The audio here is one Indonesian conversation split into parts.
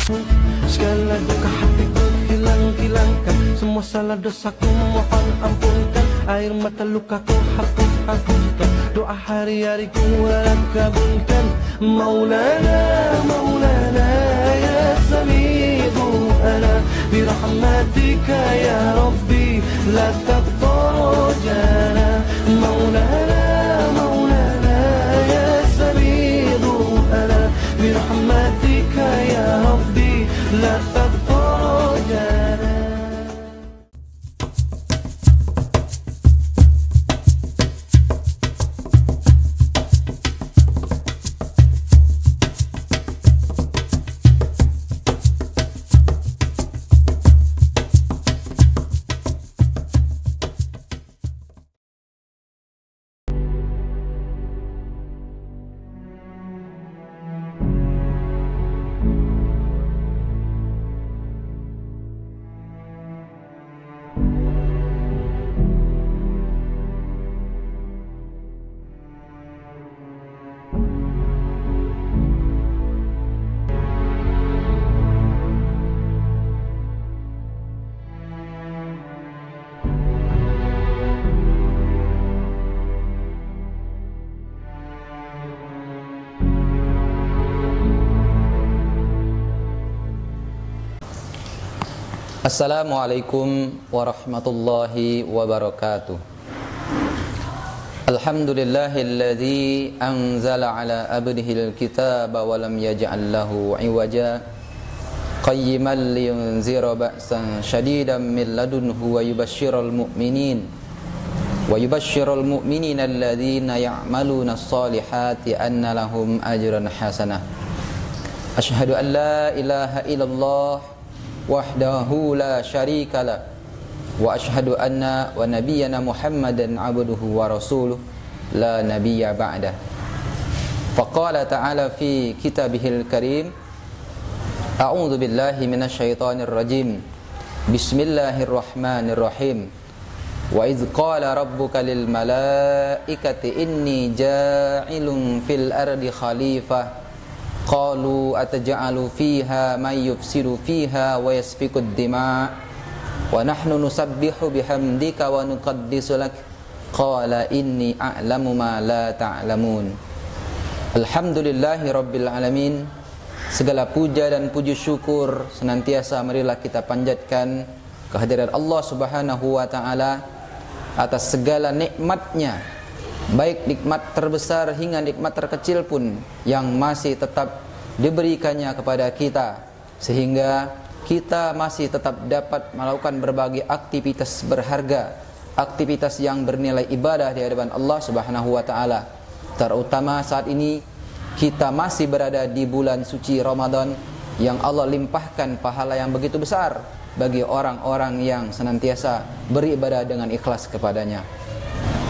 Segala duka hatiku hilangkan, semua salah dosaku mohon ampunkan. Air mata lukaku hapuskan, doa hari-hari ku harap kabulkan. Maulana, Maulana ya Sami'u ana birahmatika ya Rabbi la taqtarjana. Maulana, Maulana ya Sami'u ana birahmatika ya Rabbi la taqtarjana. Assalamualaikum warahmatullahi wabarakatuh. Alhamdulillahilladzi anzala ala abdihil kitaba wa lam yaj'al lahu iwaja qayyiman liyunzira ba'san shadidan min ladunhu wa yubashshiral mu'minina alladzina ya'maluna as-solihati anna lahum ajran hasanah. Asyhadu an la ilaha illallah wahdahu la syarika lah wa asyhadu anna wa nabiyyana Muhammadan abduhu wa rasuluh la nabiyya ba'dah. Faqala ta'ala fi kitabihil karim, a'udzu billahi minasyaitonir rajim, bismillahirrahmanirrahim. Wa idz qala rabbuka lil malaikati inni ja'ilun fil ardi khalifah qalu ataj'alu fiha may yufsidu fiha wa yasfiku ad-dima' wa nahnu nusabbihu bihamdika wa nuqaddisu lak qala inni a'lamu ma la ta'lamun. Alhamdulillahi rabbil alamin. Segala puja dan puji syukur senantiasa marilah kita panjatkan kehadiran Allah Subhanahu wa taala atas segala nikmatnya, baik nikmat terbesar hingga nikmat terkecil pun yang masih tetap diberikannya kepada kita, sehingga kita masih tetap dapat melakukan berbagai aktivitas berharga, aktivitas yang bernilai ibadah di hadapan Allah Subhanahu wa taala. Terutama saat ini kita masih berada di bulan suci Ramadan yang Allah limpahkan pahala yang begitu besar bagi orang-orang yang senantiasa beribadah dengan ikhlas kepadanya.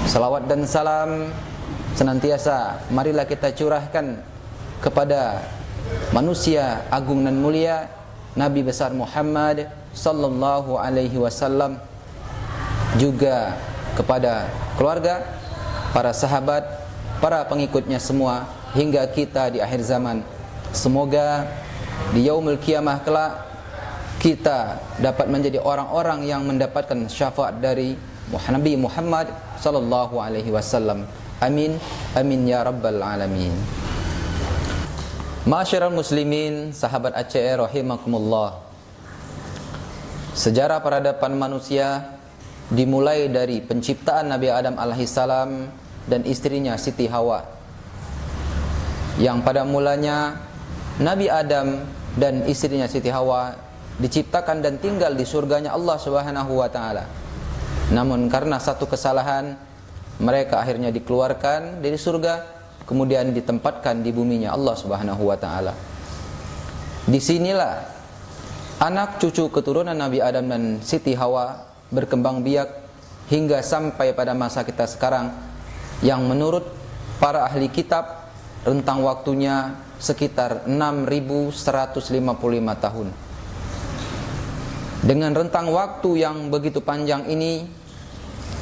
Salawat dan salam senantiasa marilah kita curahkan kepada manusia agung dan mulia Nabi besar Muhammad sallallahu alaihi wasallam, juga kepada keluarga, para sahabat, para pengikutnya semua hingga kita di akhir zaman. Semoga di yaumul qiyamah kelak kita dapat menjadi orang-orang yang mendapatkan syafaat dari Nabi Muhammad sallallahu alaihi wasallam. Amin, amin ya rabbal alamin. Ma'asyiral muslimin, sahabat ACR rahimakumullah. Sejarah peradaban manusia dimulai dari penciptaan Nabi Adam alaihissalam dan istrinya Siti Hawa, yang pada mulanya Nabi Adam dan istrinya Siti Hawa diciptakan dan tinggal di surganya Allah Subhanahu wa taala. Namun karena satu kesalahan, mereka akhirnya dikeluarkan dari surga, kemudian ditempatkan di buminya Allah Subhanahu wa taala. Disinilah anak cucu keturunan Nabi Adam dan Siti Hawa berkembang biak hingga sampai pada masa kita sekarang, yang menurut para ahli kitab rentang waktunya sekitar 6.155 tahun. Dengan rentang waktu yang begitu panjang ini,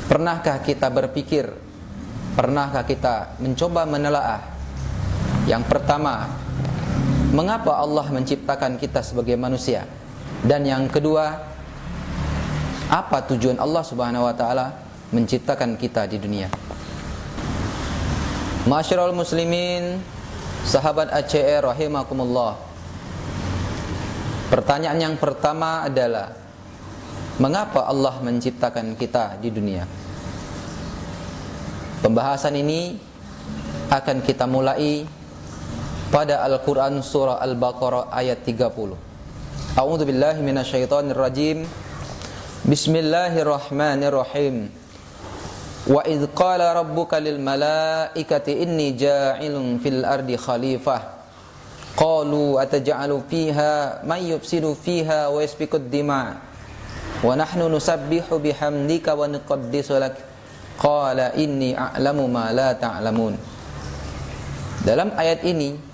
pernahkah kita berpikir, pernahkah kita mencoba menelaah? Yang pertama, mengapa Allah menciptakan kita sebagai manusia? Dan yang kedua, apa tujuan Allah Subhanahu wa taala menciptakan kita di dunia? Ma'asyiral muslimin, sahabat ACR rahimakumullah. Pertanyaan yang pertama adalah, mengapa Allah menciptakan kita di dunia? Pembahasan ini akan kita mulai pada Al-Quran surah Al-Baqarah ayat 30. A'udzu billahi minasyaitonir rajim. Bismillahirrahmanirrahim. Wa idz qala rabbuka lil malaikati inni ja'ilun fil ardi khalifah qalu ataj'alu fiha may yufsidu fiha wa yasfikud dima' wa nahnu nusabbihu bihamdika wa nuqaddisu lak qala inni a'lamu ma la ta'lamun. Dalam ayat ini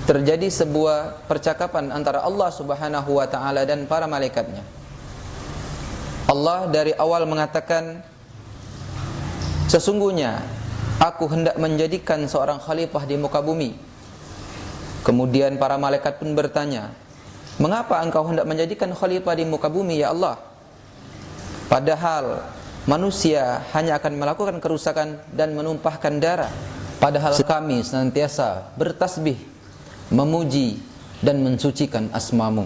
terjadi sebuah percakapan antara Allah Subhanahu wa taala dan para malaikatnya. Allah dari awal mengatakan, sesungguhnya aku hendak menjadikan seorang khalifah di muka bumi. Kemudian para malaikat pun bertanya, mengapa engkau hendak menjadikan khalifah di muka bumi ya Allah? Padahal manusia hanya akan melakukan kerusakan dan menumpahkan darah. Padahal kami senantiasa bertasbih, memuji dan mensucikan asmamu.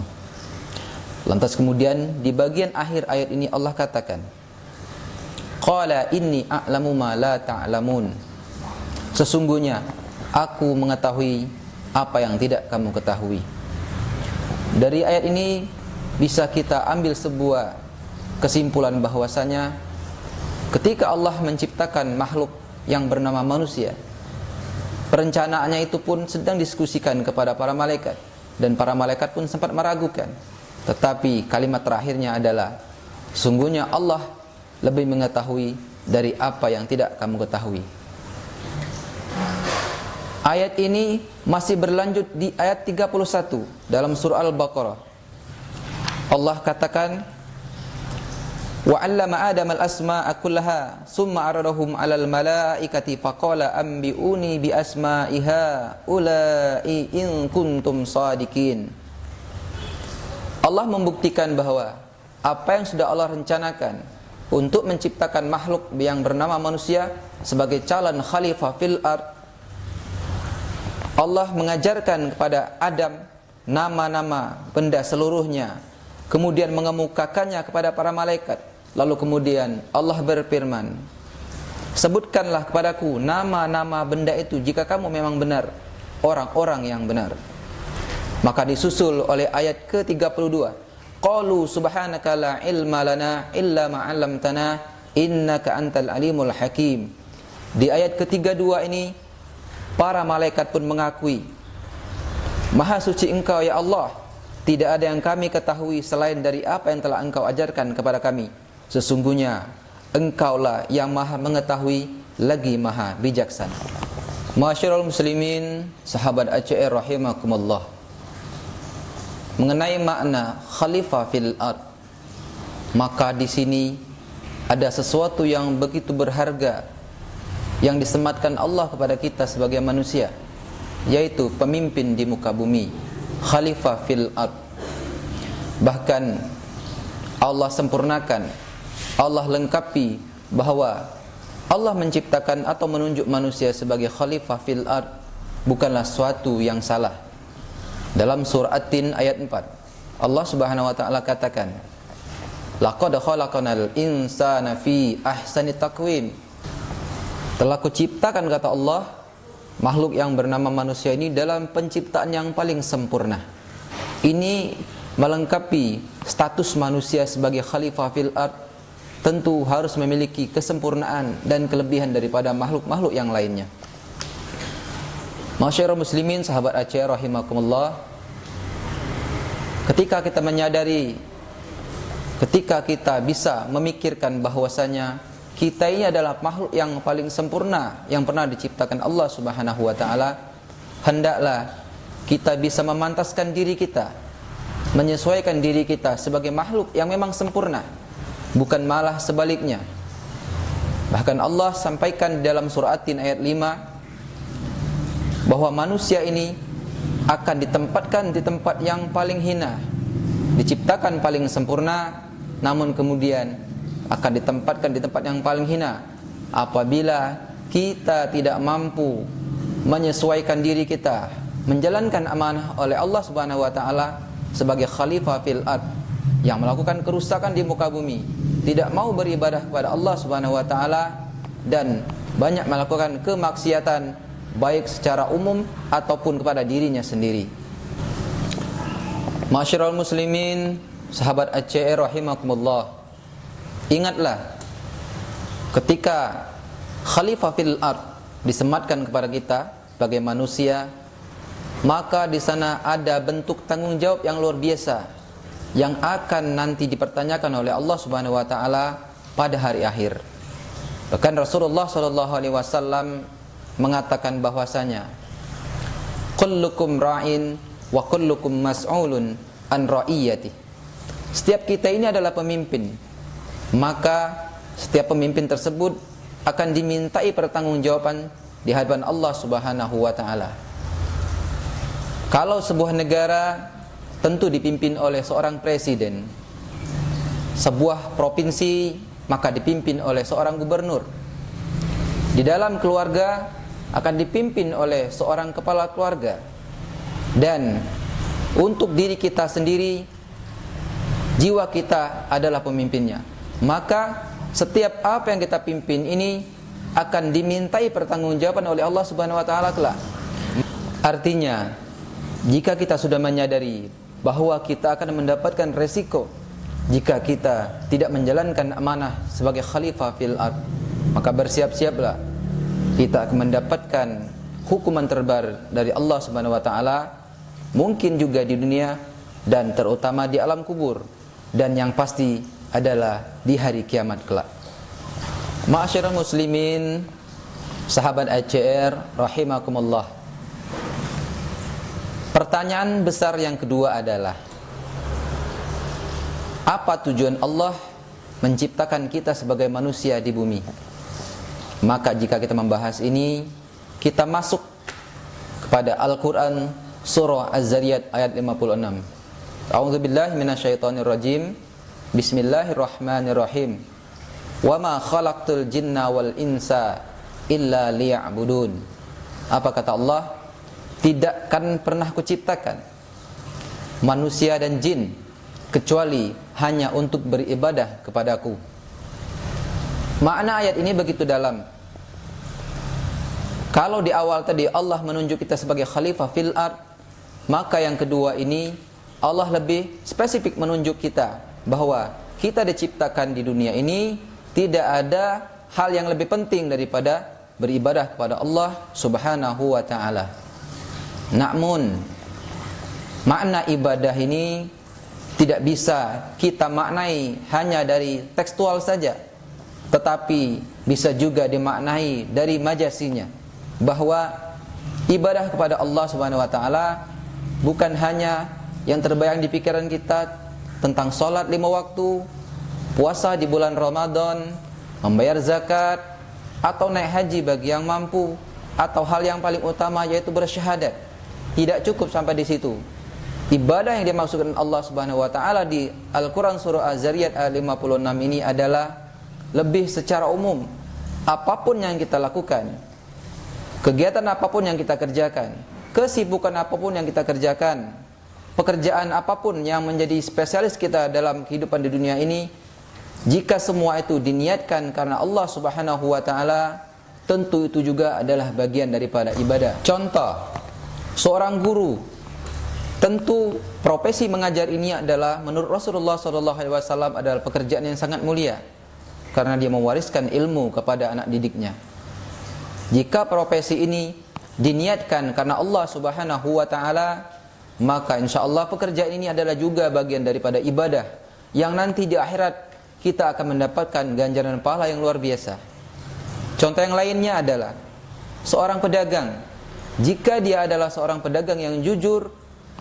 Lantas kemudian di bagian akhir ayat ini Allah katakan, qala inni a'lamu ma la ta'lamun. Sesungguhnya aku mengetahui apa yang tidak kamu ketahui. Dari ayat ini bisa kita ambil sebuah kesimpulan bahwasanya ketika Allah menciptakan makhluk yang bernama manusia, perencanaannya itu pun sedang diskusikan kepada para malaikat, dan para malaikat pun sempat meragukan. Tetapi kalimat terakhirnya adalah, sungguhnya Allah lebih mengetahui dari apa yang tidak kamu ketahui. Ayat ini masih berlanjut di ayat 31 dalam surah Al-Baqarah. Allah katakan, wa 'allama Adama al-asma'a kullaha summa 'aradahum 'alal malaikati faqala anbi'uni bi asma'iha ulai in kuntum shadiqin. Allah membuktikan bahwa apa yang sudah Allah rencanakan untuk menciptakan makhluk yang bernama manusia sebagai calon khalifah fil ard, Allah mengajarkan kepada Adam nama-nama benda seluruhnya, kemudian mengemukakannya kepada para malaikat. Lalu kemudian Allah berfirman, sebutkanlah kepadaku nama-nama benda itu jika kamu memang benar orang-orang yang benar. Maka disusul oleh ayat ke-32, qalu subhanaka la ilma lana illa ma 'allamtana innaka antal alimul hakim. Di ayat ke-32 ini para malaikat pun mengakui, maha suci engkau ya Allah, tidak ada yang kami ketahui selain dari apa yang telah engkau ajarkan kepada kami. Sesungguhnya engkaulah yang maha mengetahui lagi maha bijaksana. Ma'asyiral muslimin, sahabat ACR rahimakumullah, mengenai makna khalifah fil ard, maka di sini ada sesuatu yang begitu berharga yang disematkan Allah kepada kita sebagai manusia, yaitu pemimpin di muka bumi, khalifah fil ard. Bahkan Allah sempurnakan, Allah lengkapi bahwa Allah menciptakan atau menunjuk manusia sebagai khalifah fil ard bukanlah suatu yang salah. Dalam surah At-Tin ayat 4, Allah Subhanahu wa taala katakan, laqad khalaqnal insana fi ahsani taqwim. Telah kuciptakan, kata Allah, makhluk yang bernama manusia ini dalam penciptaan yang paling sempurna. Ini melengkapi status manusia sebagai khalifah fil ard, tentu harus memiliki kesempurnaan dan kelebihan daripada makhluk-makhluk yang lainnya. Masyarakat muslimin, sahabat ACR rahimakumullah, ketika kita menyadari, ketika kita bisa memikirkan bahwasanya kita ini adalah makhluk yang paling sempurna yang pernah diciptakan Allah Subhanahu wa taala, hendaklah kita bisa memantaskan diri kita, menyesuaikan diri kita sebagai makhluk yang memang sempurna, bukan malah sebaliknya. Bahkan Allah sampaikan di dalam surah At-Tin ayat 5 bahwa manusia ini akan ditempatkan di tempat yang paling hina, diciptakan paling sempurna, namun kemudian akan ditempatkan di tempat yang paling hina apabila kita tidak mampu menyesuaikan diri kita menjalankan amanah oleh Allah Subhanahu wa taala sebagai khalifah fil ard yang melakukan kerusakan di muka bumi, tidak mau beribadah kepada Allah Subhanahu wa taala dan banyak melakukan kemaksiatan baik secara umum ataupun kepada dirinya sendiri. Ma'asyiral muslimin, sahabat ACR rahimakumullah, ingatlah ketika khalifah fil ard disematkan kepada kita sebagai manusia, maka di sana ada bentuk tanggung jawab yang luar biasa yang akan nanti dipertanyakan oleh Allah Subhanahu wa taala pada hari akhir. Bahkan Rasulullah sallallahu alaihi wasallam mengatakan bahwasanya kullukum ra'in wa kullukum mas'ulun an ra'iyati. Setiap kita ini adalah pemimpin, maka setiap pemimpin tersebut akan dimintai pertanggungjawaban di hadapan Allah Subhanahu wa taala. Kalau sebuah negara tentu dipimpin oleh seorang presiden, sebuah provinsi maka dipimpin oleh seorang gubernur. Di dalam keluarga akan dipimpin oleh seorang kepala keluarga. Dan untuk diri kita sendiri, jiwa kita adalah pemimpinnya. Maka setiap apa yang kita pimpin ini akan dimintai pertanggungjawaban oleh Allah Subhanahu wa taala kelak. Artinya, jika kita sudah menyadari bahwa kita akan mendapatkan resiko jika kita tidak menjalankan amanah sebagai khalifah fil ard, maka bersiap-siaplah kita akan mendapatkan hukuman terbar dari Allah Subhanahu wa taala, mungkin juga di dunia dan terutama di alam kubur, dan yang pasti adalah di hari kiamat kelak. Ma'asyiral muslimin, sahabat ACR rahimakumullah. Pertanyaan besar yang kedua adalah, apa tujuan Allah menciptakan kita sebagai manusia di bumi? Maka jika kita membahas ini, kita masuk kepada Al-Quran surah Az-Zariyat ayat 56. A'udzubillahi minasyaitonirrajim. Bismillahirrahmanirrahim. Wa ma khalaqtul jinna wal insa illa liya'budun. Apa kata Allah? Tidak akan pernah kuciptakan manusia dan jin kecuali hanya untuk beribadah kepadaku. Makna ayat ini begitu dalam. Kalau di awal tadi Allah menunjuk kita sebagai khalifah fil ard, maka yang kedua ini Allah lebih spesifik menunjuk kita bahwa kita diciptakan di dunia ini tidak ada hal yang lebih penting daripada beribadah kepada Allah Subhanahu wa taala. Namun makna ibadah ini tidak bisa kita maknai hanya dari tekstual saja, tetapi bisa juga dimaknai dari majasinya, bahwa ibadah kepada Allah Subhanahu wa taala bukan hanya yang terbayang di pikiran kita tentang sholat 5 waktu, puasa di bulan Ramadan, membayar zakat, atau naik haji bagi yang mampu, atau hal yang paling utama yaitu bersyahadat. Tidak cukup sampai di situ. Ibadah yang dimaksudkan Allah Subhanahu wa taala di Al-Qur'an surah Az-Zariyat ayat 56 ini adalah lebih secara umum. Apapun yang kita lakukan, kegiatan apapun yang kita kerjakan, kesibukan apapun yang kita kerjakan, pekerjaan apapun yang menjadi spesialis kita dalam kehidupan di dunia ini, jika semua itu diniatkan karena Allah Subhanahu wa taala, tentu itu juga adalah bagian daripada ibadah. Contoh, seorang guru, tentu profesi mengajar ini adalah menurut Rasulullah SAW adalah pekerjaan yang sangat mulia karena dia mewariskan ilmu kepada anak didiknya. Jika profesi ini diniatkan karena Allah Subhanahu wa taala, maka insyaallah pekerjaan ini adalah juga bagian daripada ibadah yang nanti di akhirat kita akan mendapatkan ganjaran pahala yang luar biasa. Contoh yang lainnya adalah seorang pedagang. Jika dia adalah seorang pedagang yang jujur,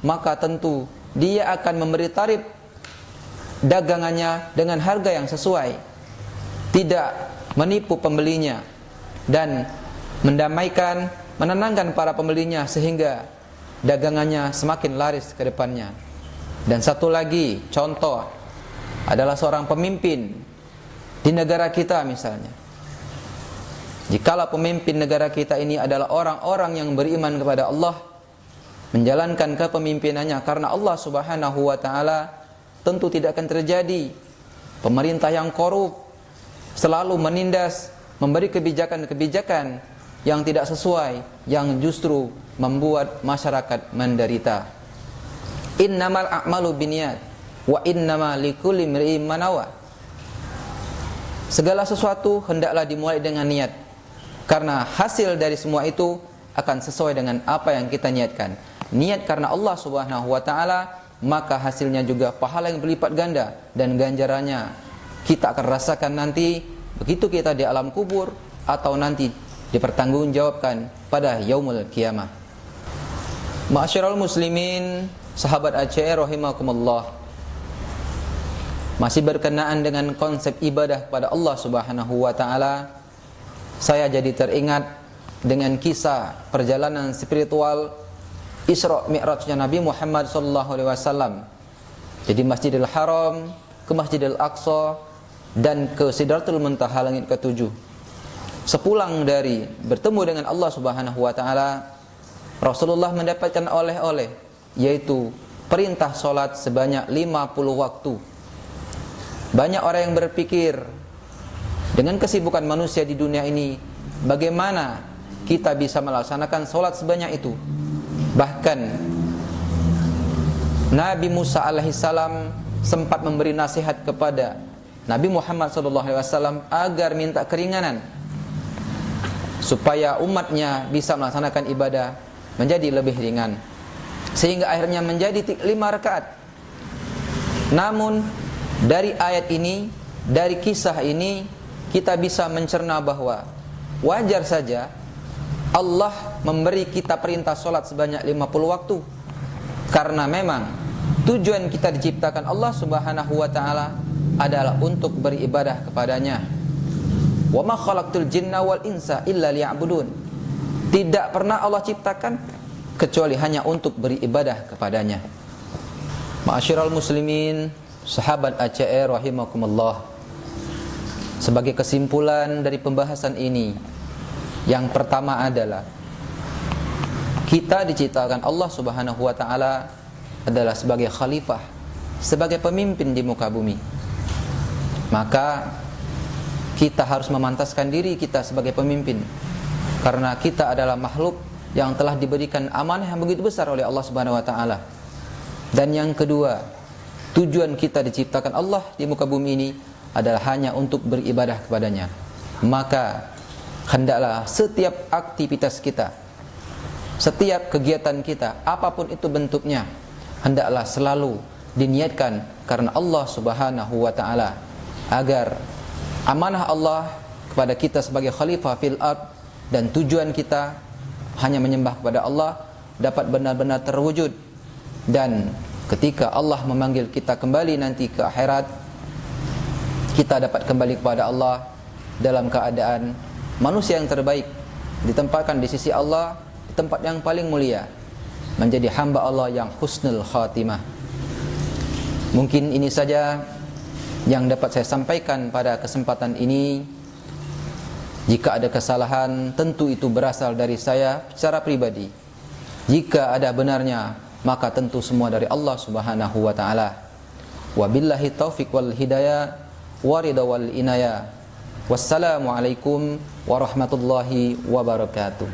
maka tentu dia akan memberi tarif dagangannya dengan harga yang sesuai, tidak menipu pembelinya, dan mendamaikan, menenangkan para pembelinya sehingga dagangannya semakin laris ke depannya. Dan satu lagi contoh adalah seorang pemimpin di negara kita misalnya. Jikalau pemimpin negara kita ini adalah orang-orang yang beriman kepada Allah, menjalankan kepemimpinannya karena Allah Subhanahu wa taala, tentu tidak akan terjadi pemerintah yang korup, selalu menindas, memberi kebijakan-kebijakan yang tidak sesuai, yang justru membuat masyarakat menderita. Innamal a'malu binniyat wa innamal likulli imri'in ma nawa. Segala sesuatu hendaklah dimulai dengan niat, karena hasil dari semua itu akan sesuai dengan apa yang kita niatkan. Niat karena Allah Subhanahu wa taala, maka hasilnya juga pahala yang berlipat ganda, dan ganjarannya kita akan rasakan nanti begitu kita di alam kubur atau nanti dipertanggungjawabkan pada yaumul kiamah. Ma'asyiral muslimin, sahabat ACR rahimakumullah, masih berkenaan dengan konsep ibadah kepada Allah Subhanahu wa taala, saya jadi teringat dengan kisah perjalanan spiritual Isra Mi'rajnya Nabi Muhammad SAW dari Masjidil Haram ke Masjidil Aqsa dan ke Sidratul Muntaha, langit ke-7. Sepulang dari bertemu dengan Allah Subhanahu wa taala, Rasulullah mendapatkan oleh-oleh, yaitu perintah solat sebanyak 50 waktu. Banyak orang yang berpikir, dengan kesibukan manusia di dunia ini, bagaimana kita bisa melaksanakan solat sebanyak itu? Bahkan Nabi Musa alaihissalam sempat memberi nasihat kepada Nabi Muhammad SAW agar minta keringanan supaya umatnya bisa melaksanakan ibadah menjadi lebih ringan, sehingga akhirnya menjadi 5 rakaat. Namun dari ayat ini, dari kisah ini, kita bisa mencerna bahwa wajar saja Allah memberi kita perintah solat sebanyak 50 waktu, karena memang tujuan kita diciptakan Allah Subhanahu wa taala adalah untuk beribadah kepadanya. Wa ma khalaqtul jinna wal insa illa liya'budun. Tidak pernah Allah ciptakan kecuali hanya untuk beribadah kepadanya. Ma'asyiral muslimin, sahabat ACR rahimakumullah, sebagai kesimpulan dari pembahasan ini, yang pertama adalah kita diciptakan Allah Subhanahu wa taala adalah sebagai khalifah, sebagai pemimpin di muka bumi. Maka kita harus memantaskan diri kita sebagai pemimpin, karena kita adalah makhluk yang telah diberikan amanah yang begitu besar oleh Allah Subhanahu wa taala. Dan yang kedua, tujuan kita diciptakan Allah di muka bumi ini adalah hanya untuk beribadah kepadanya. Maka hendaklah setiap aktivitas kita, setiap kegiatan kita, apapun itu bentuknya, hendaklah selalu diniatkan karena Allah Subhanahu wa taala, agar amanah Allah kepada kita sebagai khalifah fil ard dan tujuan kita hanya menyembah kepada Allah dapat benar-benar terwujud. Dan ketika Allah memanggil kita kembali nanti ke akhirat, kita dapat kembali kepada Allah dalam keadaan manusia yang terbaik, ditempatkan di sisi Allah di tempat yang paling mulia, menjadi hamba Allah yang husnul khatimah. Mungkin ini saja yang dapat saya sampaikan pada kesempatan ini. Jika ada kesalahan, tentu itu berasal dari saya secara pribadi. Jika ada benarnya, maka tentu semua dari Allah Subhanahu wa taala. Wabillahi taufiq wal hidayah wa ridha wal inayah. Wassalamualaikum warahmatullahi wabarakatuh.